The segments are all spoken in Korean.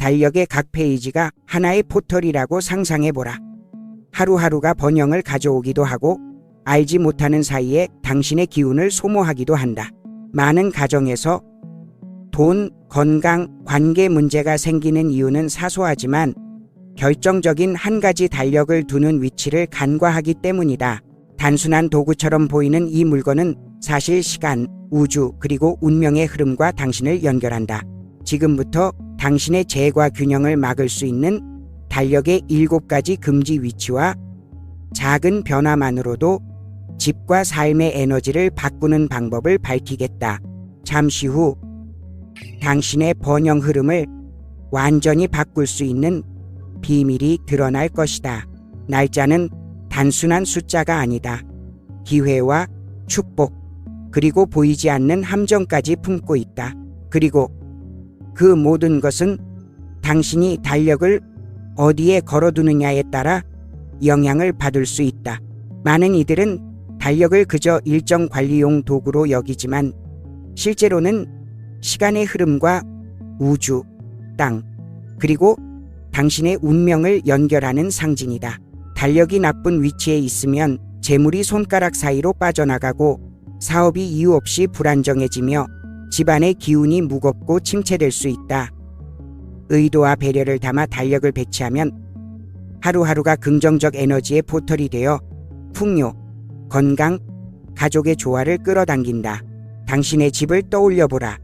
달력의 각 페이지가 하나의 포털이라고 상상해보라. 하루하루가 번영을 가져오기도 하고 알지 못하는 사이에 당신의 기운을 소모하기도 한다. 많은 가정에서 돈, 건강, 관계 문제가 생기는 이유는 사소하지만 결정적인 한 가지 달력을 두는 위치를 간과하기 때문이다. 단순한 도구처럼 보이는 이 물건은 사실 시간, 우주, 그리고 운명의 흐름과 당신을 연결한다. 지금부터 당신의 재과 균형을 막을 수 있는 달력의 7가지 금지 위치와 작은 변화만으로도 집과 삶의 에너지를 바꾸는 방법을 밝히겠다. 잠시 후 당신의 번영 흐름을 완전히 바꿀 수 있는 비밀이 드러날 것이다. 날짜는 단순한 숫자가 아니다. 기회와 축복, 그리고 보이지 않는 함정까지 품고 있다. 그리고 그 모든 것은 당신이 달력을 어디에 걸어두느냐에 따라 영향을 받을 수 있다. 많은 이들은 달력을 그저 일정 관리용 도구로 여기지만 실제로는 시간의 흐름과 우주, 땅, 그리고 당신의 운명을 연결하는 상징이다. 달력이 나쁜 위치에 있으면 재물이 손가락 사이로 빠져나가고 사업이 이유 없이 불안정해지며 집안의 기운이 무겁고 침체될 수 있다. 의도와 배려를 담아 달력을 배치하면 하루하루가 긍정적 에너지의 포털이 되어 풍요, 건강, 가족의 조화를 끌어당긴다. 당신의 집을 떠올려보라.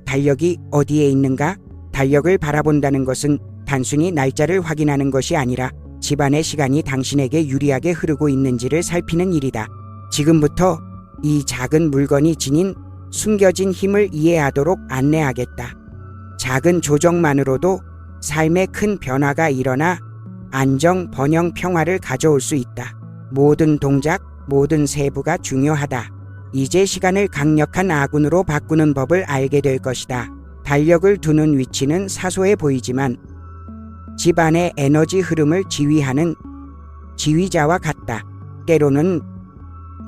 달력이 어디에 있는가? 달력을 바라본다는 것은 단순히 날짜를 확인하는 것이 아니라 집안의 시간이 당신에게 유리하게 흐르고 있는지를 살피는 일이다. 지금부터 이 작은 물건이 지닌 숨겨진 힘을 이해하도록 안내하겠다. 작은 조정만으로도 삶에 큰 변화가 일어나 안정, 번영, 평화를 가져올 수 있다. 모든 동작, 모든 세부가 중요하다. 이제 시간을 강력한 아군으로 바꾸는 법을 알게 될 것이다. 달력을 두는 위치는 사소해 보이지만 집안의 에너지 흐름을 지휘하는 지휘자와 같다. 때로는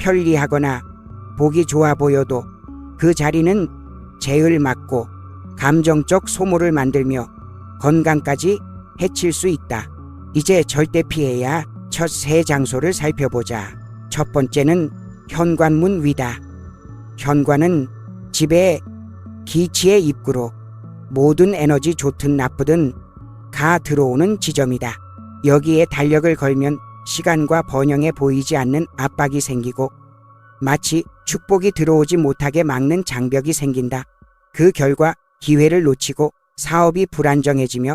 편리하거나 보기 좋아 보여도 그 자리는 재을 막고 감정적 소모를 만들며 건강까지 해칠 수 있다. 이제 절대 피해야 첫 세 장소를 살펴보자. 첫 번째는 현관문 위다. 현관은 집의 기치의 입구로 모든 에너지 좋든 나쁘든 가 들어오는 지점이다. 여기에 달력을 걸면 시간과 번영에 보이지 않는 압박이 생기고 마치 축복이 들어오지 못하게 막는 장벽이 생긴다. 그 결과 기회를 놓치고 사업이 불안정해지며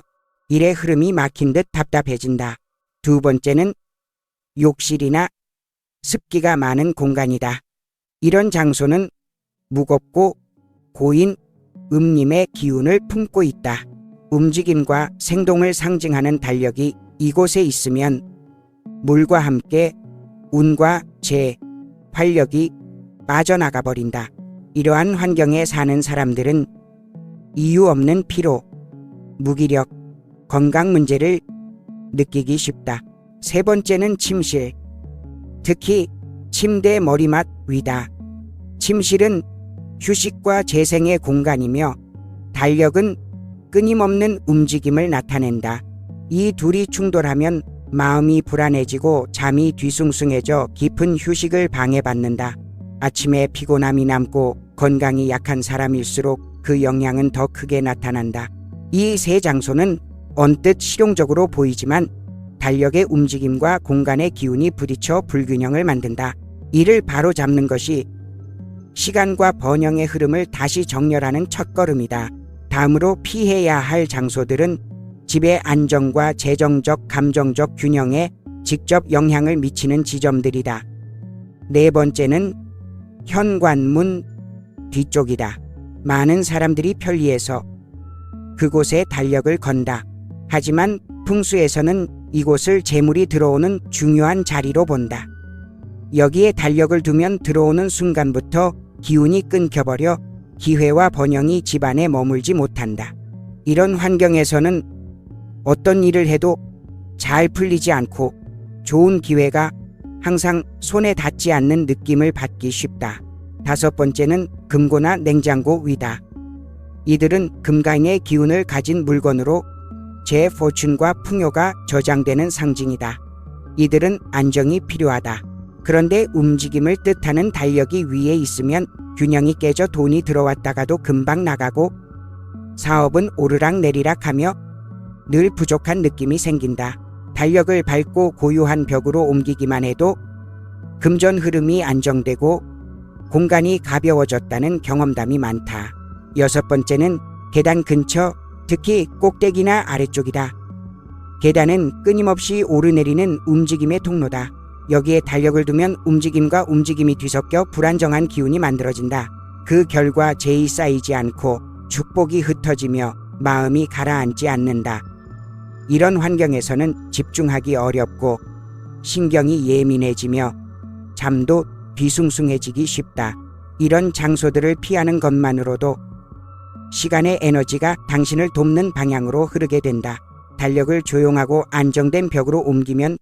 일의 흐름이 막힌 듯 답답해진다. 두 번째는 욕실이나 습기가 많은 공간이다. 이런 장소는 무겁고 고인 음림의 기운을 품고 있다. 움직임과 생동을 상징하는 달력이 이곳에 있으면 물과 함께 운과 재, 활력이 빠져나가 버린다. 이러한 환경에 사는 사람들은 이유 없는 피로, 무기력, 건강 문제를 느끼기 쉽다. 세 번째는 침실, 특히 침대 머리맡 위다. 침실은 휴식과 재생의 공간이며 달력은 끊임없는 움직임을 나타낸다. 이 둘이 충돌하면 마음이 불안해지고 잠이 뒤숭숭해져 깊은 휴식을 방해받는다. 아침에 피곤함이 남고 건강이 약한 사람일수록 그 영향은 더 크게 나타난다. 이 세 장소는 언뜻 실용적으로 보이지만 달력의 움직임과 공간의 기운이 부딪혀 불균형을 만든다. 이를 바로잡는 것이 시간과 번영의 흐름을 다시 정렬하는 첫걸음이다. 다음으로 피해야 할 장소들은 집의 안정과 재정적, 감정적 균형에 직접 영향을 미치는 지점들이다. 네 번째는 현관문 뒤쪽이다. 많은 사람들이 편리해서 그곳에 달력을 건다. 하지만 풍수에서는 이곳을 재물이 들어오는 중요한 자리로 본다. 여기에 달력을 두면 들어오는 순간부터 기운이 끊겨버려 기회와 번영이 집안에 머물지 못한다. 이런 환경에서는 어떤 일을 해도 잘 풀리지 않고 좋은 기회가 항상 손에 닿지 않는 느낌을 받기 쉽다. 다섯 번째는 금고나 냉장고 위다. 이들은 금강의 기운을 가진 물건으로 제 포춘과 풍요가 저장되는 상징이다. 이들은 안정이 필요하다. 그런데 움직임을 뜻하는 달력이 위에 있으면 균형이 깨져 돈이 들어왔다가도 금방 나가고 사업은 오르락내리락 하며 늘 부족한 느낌이 생긴다. 달력을 밟고 고요한 벽으로 옮기기만 해도 금전 흐름이 안정되고 공간이 가벼워졌다는 경험담이 많다. 6번째는 계단 근처, 특히 꼭대기나 아래쪽이다. 계단은 끊임없이 오르내리는 움직임의 통로다. 여기에 달력을 두면 움직임과 움직임이 뒤섞여 불안정한 기운이 만들어진다. 그 결과 재이 쌓이지 않고 축복이 흩어지며 마음이 가라앉지 않는다. 이런 환경에서는 집중하기 어렵고 신경이 예민해지며 잠도 뒤숭숭해지기 쉽다. 이런 장소들을 피하는 것만으로도 시간의 에너지가 당신을 돕는 방향으로 흐르게 된다. 달력을 조용하고 안정된 벽으로 옮기면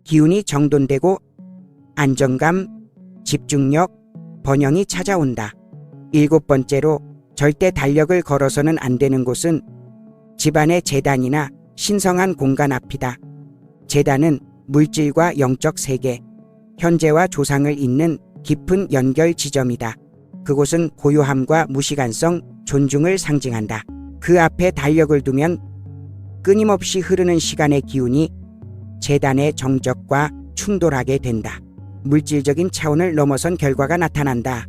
기운이 정돈되고 안정감, 집중력, 번영이 찾아온다. 7번째로 절대 달력을 걸어서는 안 되는 곳은 집안의 제단이나 신성한 공간 앞이다. 제단은 물질과 영적 세계, 현재와 조상을 잇는 깊은 연결 지점이다. 그곳은 고요함과 무시간성, 존중을 상징한다. 그 앞에 달력을 두면 끊임없이 흐르는 시간의 기운이 제단의 정적과 충돌하게 된다. 물질적인 차원을 넘어선 결과가 나타난다.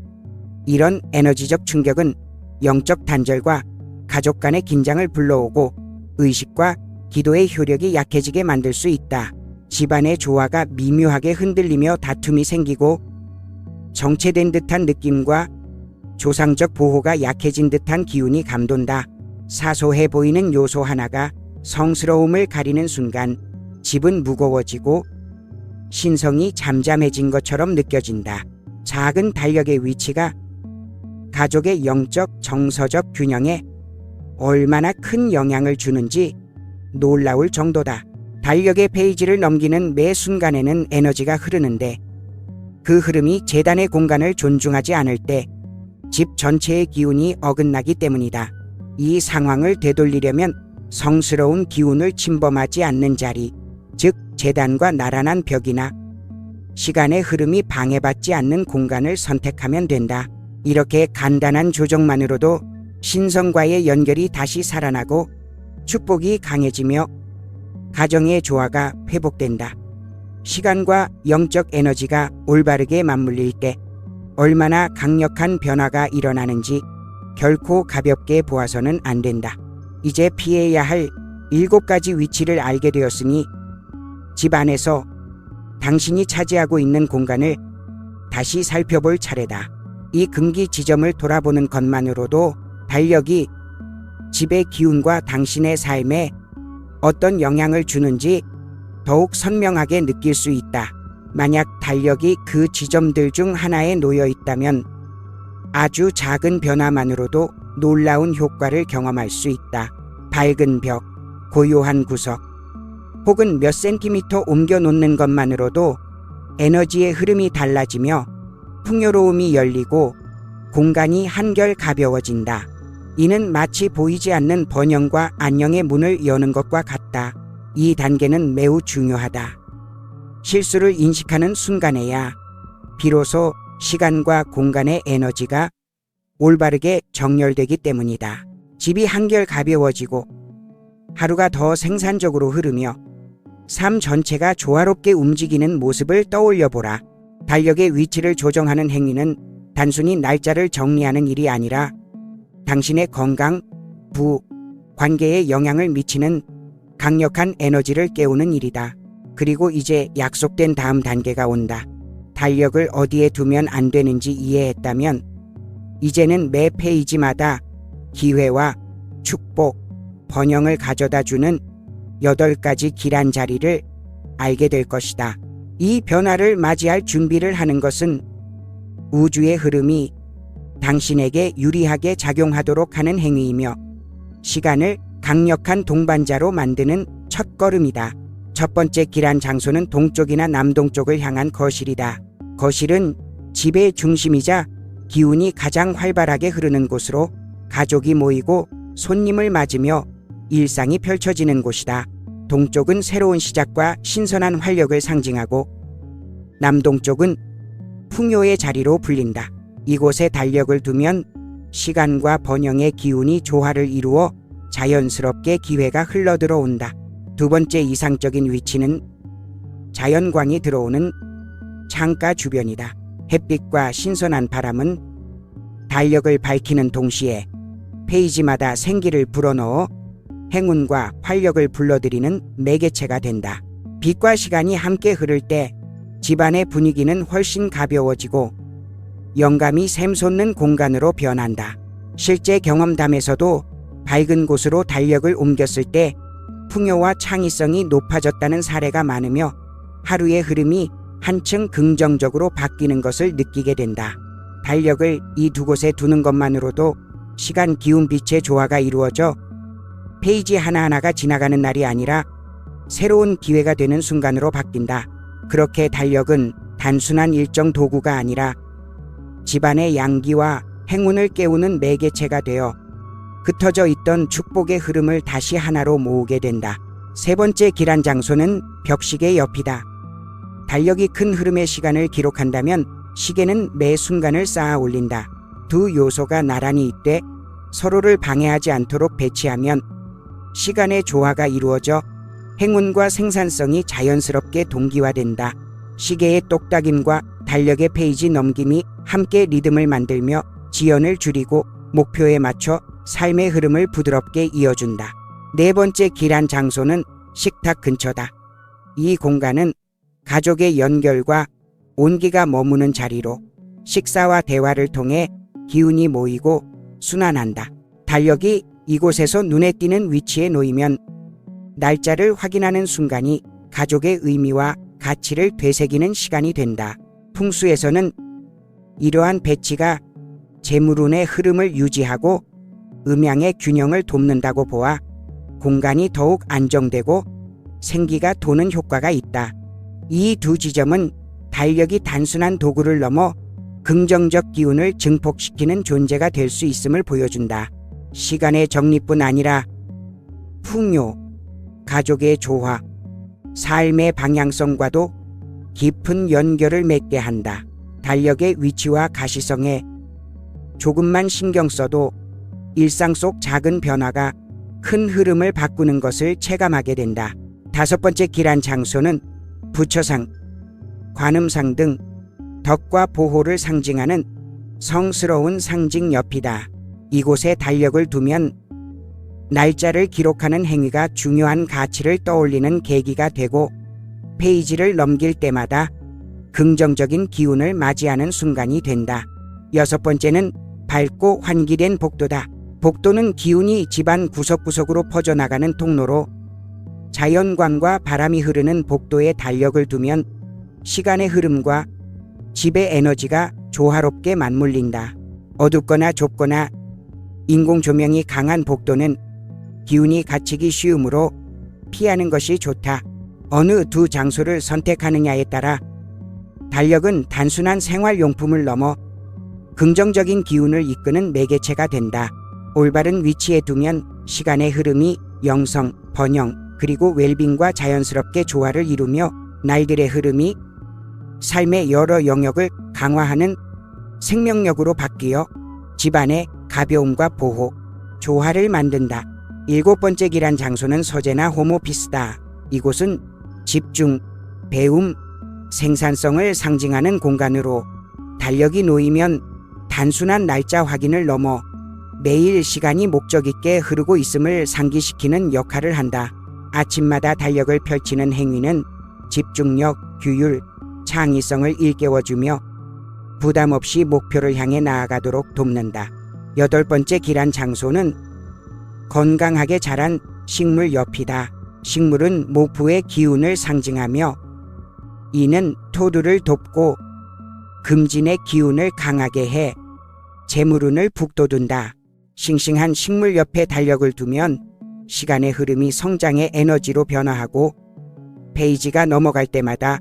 이런 에너지적 충격은 영적 단절과 가족 간의 긴장을 불러오고 의식과 기도의 효력이 약해지게 만들 수 있다. 집안의 조화가 미묘하게 흔들리며 다툼이 생기고 정체된 듯한 느낌과 조상적 보호가 약해진 듯한 기운이 감돈다. 사소해 보이는 요소 하나가 성스러움을 가리는 순간 집은 무거워지고 신성이 잠잠해진 것처럼 느껴진다. 작은 달력의 위치가 가족의 영적, 정서적 균형에 얼마나 큰 영향을 주는지 놀라울 정도다. 달력의 페이지를 넘기는 매 순간에는 에너지가 흐르는데 그 흐름이 제단의 공간을 존중하지 않을 때 집 전체의 기운이 어긋나기 때문이다. 이 상황을 되돌리려면 성스러운 기운을 침범하지 않는 자리, 즉 제단과 나란한 벽이나 시간의 흐름이 방해받지 않는 공간을 선택하면 된다. 이렇게 간단한 조정만으로도 신성과의 연결이 다시 살아나고 축복이 강해지며 가정의 조화가 회복된다. 시간과 영적 에너지가 올바르게 맞물릴 때 얼마나 강력한 변화가 일어나는지 결코 가볍게 보아서는 안 된다. 이제 피해야 할 7가지 위치를 알게 되었으니 집 안에서 당신이 차지하고 있는 공간을 다시 살펴볼 차례다. 이 금기 지점을 돌아보는 것만으로도 달력이 집의 기운과 당신의 삶에 어떤 영향을 주는지 더욱 선명하게 느낄 수 있다. 만약 달력이 그 지점들 중 하나에 놓여 있다면 아주 작은 변화만으로도 놀라운 효과를 경험할 수 있다. 밝은 벽, 고요한 구석, 혹은 몇 센티미터 옮겨 놓는 것만으로도 에너지의 흐름이 달라지며 풍요로움이 열리고 공간이 한결 가벼워진다. 이는 마치 보이지 않는 번영과 안녕의 문을 여는 것과 같다. 이 단계는 매우 중요하다. 실수를 인식하는 순간에야 비로소 시간과 공간의 에너지가 올바르게 정렬되기 때문이다. 집이 한결 가벼워지고 하루가 더 생산적으로 흐르며 삶 전체가 조화롭게 움직이는 모습을 떠올려 보라. 달력의 위치를 조정하는 행위는 단순히 날짜를 정리하는 일이 아니라 당신의 건강, 부, 관계에 영향을 미치는 강력한 에너지를 깨우는 일이다. 그리고 이제 약속된 다음 단계가 온다. 달력을 어디에 두면 안 되는지 이해했다면 이제는 매 페이지마다 기회와 축복, 번영을 가져다 주는 8가지 길한 자리를 알게 될 것이다. 이 변화를 맞이할 준비를 하는 것은 우주의 흐름이 당신에게 유리하게 작용하도록 하는 행위이며 시간을 강력한 동반자로 만드는 첫걸음이다. 첫 번째 길한 장소는 동쪽이나 남동쪽을 향한 거실이다. 거실은 집의 중심이자 기운이 가장 활발하게 흐르는 곳으로 가족이 모이고 손님을 맞으며 일상이 펼쳐지는 곳이다. 동쪽은 새로운 시작과 신선한 활력을 상징하고 남동쪽은 풍요의 자리로 불린다. 이곳에 달력을 두면 시간과 번영의 기운이 조화를 이루어 자연스럽게 기회가 흘러들어온다. 두 번째 이상적인 위치는 자연광이 들어오는 창가 주변이다. 햇빛과 신선한 바람은 달력을 밝히는 동시에 페이지마다 생기를 불어넣어 행운과 활력을 불러들이는 매개체가 된다. 빛과 시간이 함께 흐를 때 집안의 분위기는 훨씬 가벼워지고 영감이 샘솟는 공간으로 변한다. 실제 경험담에서도 밝은 곳으로 달력을 옮겼을 때 풍요와 창의성이 높아졌다는 사례가 많으며 하루의 흐름이 한층 긍정적으로 바뀌는 것을 느끼게 된다. 달력을 이 두 곳에 두는 것만으로도 시간 기운 빛의 조화가 이루어져 페이지 하나하나가 지나가는 날이 아니라 새로운 기회가 되는 순간으로 바뀐다. 그렇게 달력은 단순한 일정 도구가 아니라 집안의 양기와 행운을 깨우는 매개체가 되어 흩어져 있던 축복의 흐름을 다시 하나로 모으게 된다. 세 번째 길한 장소는 벽시계 옆이다. 달력이 큰 흐름의 시간을 기록한다면 시계는 매 순간을 쌓아 올린다. 두 요소가 나란히 있되 서로를 방해하지 않도록 배치하면 시간의 조화가 이루어져 행운과 생산성이 자연스럽게 동기화된다. 시계의 똑딱임과 달력의 페이지 넘김이 함께 리듬을 만들며 지연을 줄이고 목표에 맞춰 삶의 흐름을 부드럽게 이어준다. 네 번째 길한 장소는 식탁 근처다. 이 공간은 가족의 연결과 온기가 머무는 자리로 식사와 대화를 통해 기운이 모이고 순환한다. 달력이 이곳에서 눈에 띄는 위치에 놓이면 날짜를 확인하는 순간이 가족의 의미와 가치를 되새기는 시간이 된다. 풍수에서는 이러한 배치가 재물운의 흐름을 유지하고 음양의 균형을 돕는다고 보아 공간이 더욱 안정되고 생기가 도는 효과가 있다. 이 두 지점은 달력이 단순한 도구를 넘어 긍정적 기운을 증폭시키는 존재가 될 수 있음을 보여준다. 시간의 정리뿐 아니라 풍요, 가족의 조화, 삶의 방향성과도 깊은 연결을 맺게 한다. 달력의 위치와 가시성에 조금만 신경 써도 일상 속 작은 변화가 큰 흐름을 바꾸는 것을 체감하게 된다. 다섯 번째 길한 장소는 부처상, 관음상 등 덕과 보호를 상징하는 성스러운 상징 옆이다. 이곳에 달력을 두면 날짜를 기록하는 행위가 중요한 가치를 떠올리는 계기가 되고 페이지를 넘길 때마다 긍정적인 기운을 맞이하는 순간이 된다. 여섯 번째는 밝고 환기된 복도다. 복도는 기운이 집안 구석구석으로 퍼져나가는 통로로 자연광과 바람이 흐르는 복도에 달력을 두면 시간의 흐름과 집의 에너지가 조화롭게 맞물린다. 어둡거나 좁거나 인공 조명이 강한 복도는 기운이 갇히기 쉬우므로 피하는 것이 좋다. 어느 두 장소를 선택하느냐에 따라 달력은 단순한 생활용품을 넘어 긍정적인 기운을 이끄는 매개체가 된다. 올바른 위치에 두면 시간의 흐름이 영성, 번영, 그리고 웰빙과 자연스럽게 조화를 이루며 날들의 흐름이 삶의 여러 영역을 강화하는 생명력으로 바뀌어 집안의 가벼움과 보호, 조화를 만든다. 일곱 번째 길한 장소는 서재나 홈오피스다. 이곳은 집중, 배움, 생산성을 상징하는 공간으로 달력이 놓이면 단순한 날짜 확인을 넘어 매일 시간이 목적 있게 흐르고 있음을 상기시키는 역할을 한다. 아침마다 달력을 펼치는 행위는 집중력, 규율, 창의성을 일깨워주며 부담 없이 목표를 향해 나아가도록 돕는다. 여덟 번째 길한 장소는 건강하게 자란 식물 옆이다. 식물은 모부의 기운을 상징하며 이는 토두를 돕고 금진의 기운을 강하게 해 재물운을 북돋운다. 싱싱한 식물 옆에 달력을 두면 시간의 흐름이 성장의 에너지로 변화하고 페이지가 넘어갈 때마다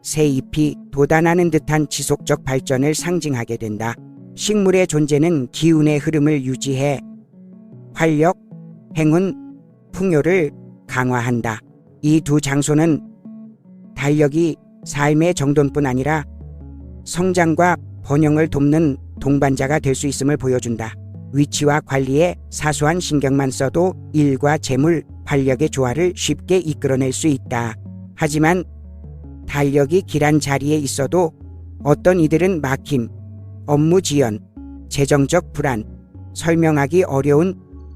새 잎이 돋아나는 듯한 지속적 발전을 상징하게 된다. 식물의 존재는 기운의 흐름을 유지해 활력, 행운, 풍요를 강화한다. 이 두 장소는 달력이 삶의 정돈뿐 아니라 성장과 번영을 돕는 동반자가 될 수 있음을 보여준다. 위치와 관리에 사소한 신경만 써도 일과 재물, 활력의 조화를 쉽게 이끌어낼 수 있다. 하지만 달력이 길한 자리에 있어도 어떤 이들은 막힘, 업무 지연, 재정적 불안, 설명하기 어려운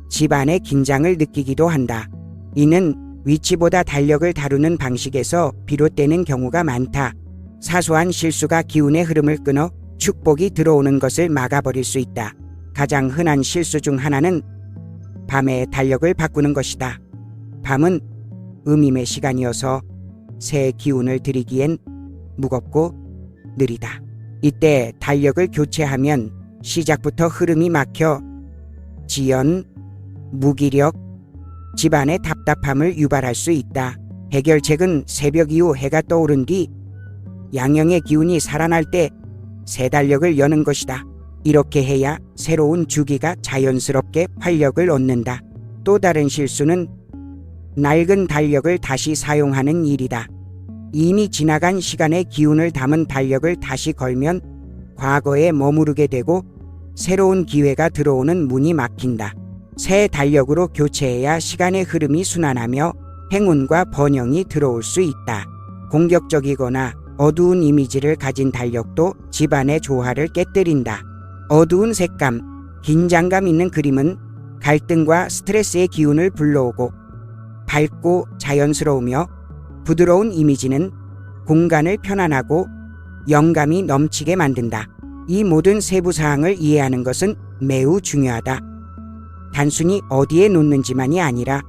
집안의 긴장을 느끼기도 한다. 이는 위치보다 달력을 다루는 방식에서 비롯되는 경우가 많다. 사소한 실수가 기운의 흐름을 끊어 축복이 들어오는 것을 막아버릴 수 있다. 가장 흔한 실수 중 하나는 밤의 달력을 바꾸는 것이다. 밤은 음임의 시간이어서 새 기운을 들이기엔 무겁고 느리다. 이때 달력을 교체하면 시작부터 흐름이 막혀 지연, 무기력, 집안의 답답함을 유발할 수 있다. 해결책은 새벽 이후 해가 떠오른 뒤 양형의 기운이 살아날 때 새 달력을 여는 것이다. 이렇게 해야 새로운 주기가 자연스럽게 활력을 얻는다. 또 다른 실수는 낡은 달력을 다시 사용하는 일이다. 이미 지나간 시간의 기운을 담은 달력을 다시 걸면 과거에 머무르게 되고 새로운 기회가 들어오는 문이 막힌다. 새 달력으로 교체해야 시간의 흐름이 순환하며 행운과 번영이 들어올 수 있다. 공격적이거나 어두운 이미지를 가진 달력도 집안의 조화를 깨뜨린다. 어두운 색감, 긴장감 있는 그림은 갈등과 스트레스의 기운을 불러오고 밝고 자연스러우며 부드러운 이미지는 공간을 편안하고 영감이 넘치게 만든다. 이 모든 세부 사항을 이해하는 것은 매우 중요하다. 단순히 어디에 놓는지만이 아니라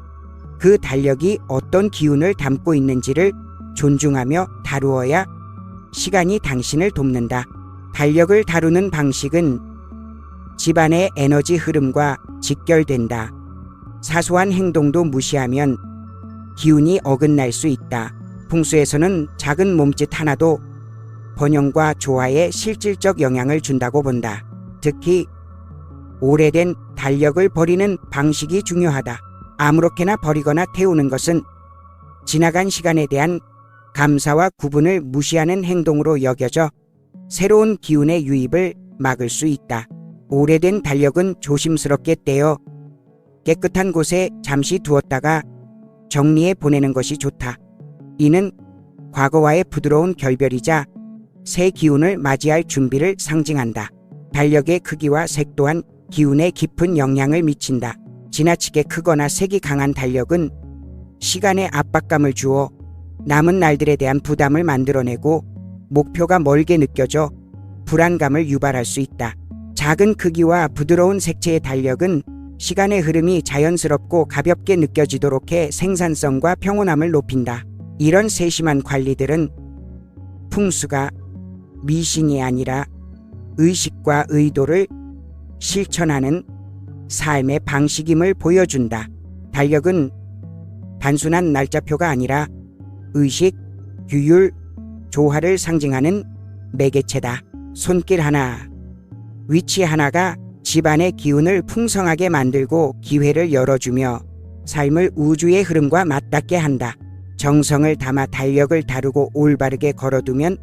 그 달력이 어떤 기운을 담고 있는지를 존중하며 다루어야 시간이 당신을 돕는다. 달력을 다루는 방식은 집안의 에너지 흐름과 직결된다. 사소한 행동도 무시하면 기운이 어긋날 수 있다. 풍수에서는 작은 몸짓 하나도 번영과 조화에 실질적 영향을 준다고 본다. 특히 오래된 달력을 버리는 방식이 중요하다. 아무렇게나 버리거나 태우는 것은 지나간 시간에 대한 감사와 구분을 무시하는 행동으로 여겨져 새로운 기운의 유입을 막을 수 있다. 오래된 달력은 조심스럽게 떼어 깨끗한 곳에 잠시 두었다가 정리해 보내는 것이 좋다. 이는 과거와의 부드러운 결별이자 새 기운을 맞이할 준비를 상징한다. 달력의 크기와 색 또한 기운에 깊은 영향을 미친다. 지나치게 크거나 색이 강한 달력은 시간에 압박감을 주어 남은 날들에 대한 부담을 만들어내고 목표가 멀게 느껴져 불안감을 유발할 수 있다. 작은 크기와 부드러운 색채의 달력은 시간의 흐름이 자연스럽고 가볍게 느껴지도록 해 생산성과 평온함을 높인다. 이런 세심한 관리들은 풍수가 미신이 아니라 의식과 의도를 실천하는 삶의 방식임을 보여준다. 달력은 단순한 날짜표가 아니라 의식, 규율, 조화를 상징하는 매개체다. 손길 하나, 위치 하나가 집안의 기운을 풍성하게 만들고 기회를 열어주며 삶을 우주의 흐름과 맞닿게 한다. 정성을 담아 달력을 다루고 올바르게 걸어두면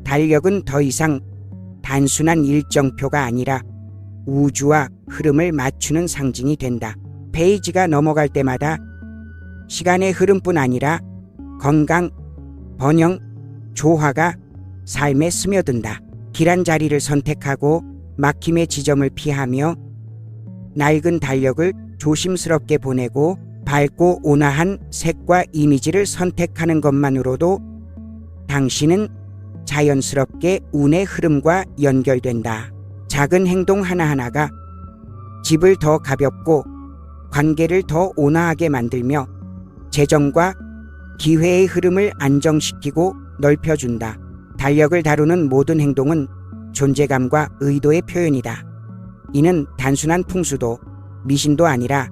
달력은 더 이상 단순한 일정표가 아니라 우주와 흐름을 맞추는 상징이 된다. 페이지가 넘어갈 때마다 시간의 흐름뿐 아니라 건강, 번영, 조화가 삶에 스며든다. 길한 자리를 선택하고 막힘의 지점을 피하며 낡은 달력을 조심스럽게 보내고 밝고 온화한 색과 이미지를 선택하는 것만으로도 당신은 자연스럽게 운의 흐름과 연결된다. 작은 행동 하나하나가 집을 더 가볍고 관계를 더 온화하게 만들며 재정과 기회의 흐름을 안정시키고 넓혀준다. 달력을 다루는 모든 행동은 존재감과 의도의 표현이다. 이는 단순한 풍수도 미신도 아니라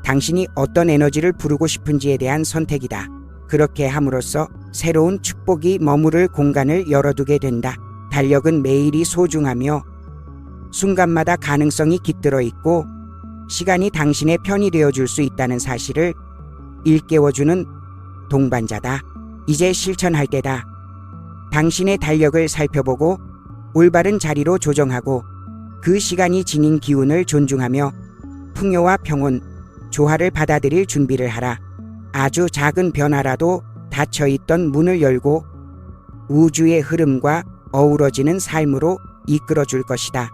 당신이 어떤 에너지를 부르고 싶은지에 대한 선택이다. 그렇게 함으로써 새로운 축복이 머무를 공간을 열어두게 된다. 달력은 매일이 소중하며 순간마다 가능성이 깃들어 있고 시간이 당신의 편이 되어줄 수 있다는 사실을 일깨워주는 동반자다. 이제 실천할 때다. 당신의 달력을 살펴보고 올바른 자리로 조정하고 그 시간이 지닌 기운을 존중하며 풍요와 평온, 조화를 받아들일 준비를 하라. 아주 작은 변화라도 닫혀있던 문을 열고 우주의 흐름과 어우러지는 삶으로 이끌어줄 것이다.